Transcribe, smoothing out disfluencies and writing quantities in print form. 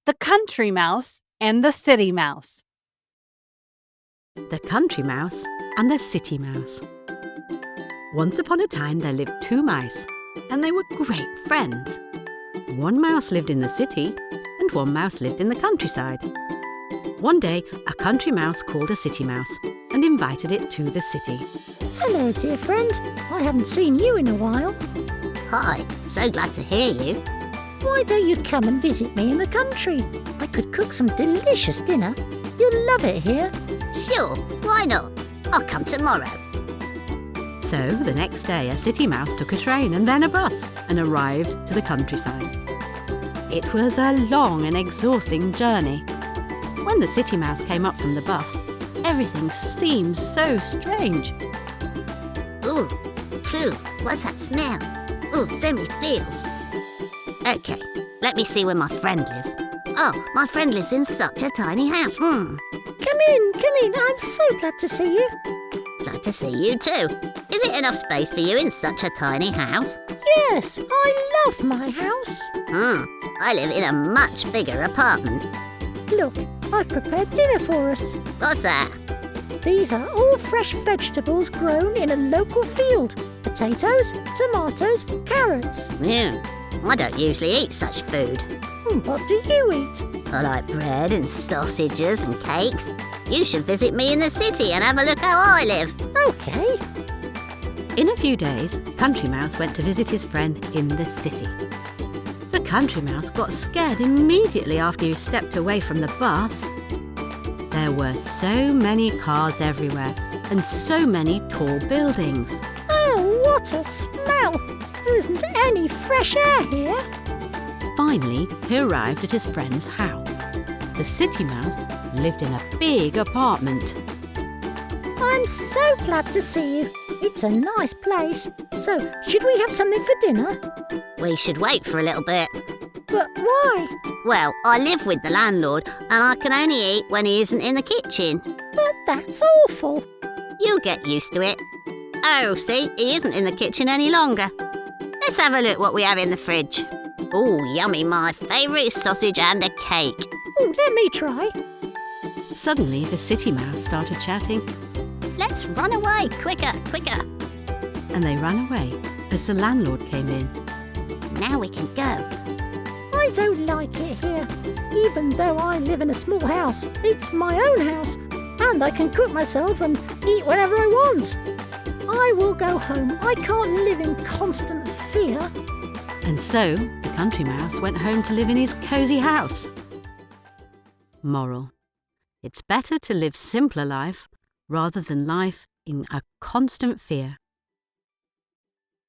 The Country Mouse and the City Mouse. The Country Mouse and the City Mouse. Once upon a time there lived two mice, and they were great friends. One mouse lived in the city, and one mouse lived in the countryside. One day, a country mouse called a city mouse and invited it to the city. Hello, dear friend. I haven't seen you in a while. Hi, so glad to hear you. Why don't you come and visit me in the country? I could cook some delicious dinner. You'll love it here. Sure, why not? I'll come tomorrow. So the next day a city mouse took a train and then a bus and arrived to the countryside. It was a long and exhausting journey. When the city mouse came up from the bus, everything seemed so strange. Ooh, phew, what's that smell? Ooh, so many feels. Okay, let me see where my friend lives. Oh, my friend lives in such a tiny house. Come in. I'm so glad to see you. Glad to see you too. Is it enough space for you in such a tiny house? Yes, I love my house. I live in a much bigger apartment. Look, I've prepared dinner for us. What's that? These are all fresh vegetables grown in a local field. Potatoes, tomatoes, carrots. I don't usually eat such food. What do you eat? I like bread and sausages and cakes. You should visit me in the city and have a look how I live. Okay. In a few days, Country Mouse went to visit his friend in the city. The Country Mouse got scared immediately after he stepped away from the bus. There were so many cars everywhere and so many tall buildings. Oh, what a smell! There isn't any fresh air here. Finally, he arrived at his friend's house. The city mouse lived in a big apartment. I'm so glad to see you. It's a nice place. So, should we have something for dinner? We should wait for a little bit. But why? Well, I live with the landlord and I can only eat when he isn't in the kitchen. But that's awful. You'll get used to it. Oh, see, he isn't in the kitchen any longer. Let's have a look what we have in the fridge. Oh, yummy, my favourite sausage and a cake. Oh, let me try. Suddenly, the city mouse started shouting, Let's run away, quicker. and they ran away as the landlord came in. Now we can go. I don't like it here. Even though I live in a small house, it's my own house, and I can cook myself and eat whenever I want. I will go home. I can't live in constant fear. And so, the country mouse went home to live in his cosy house. Moral: it's better to live simpler life rather than life in a constant fear.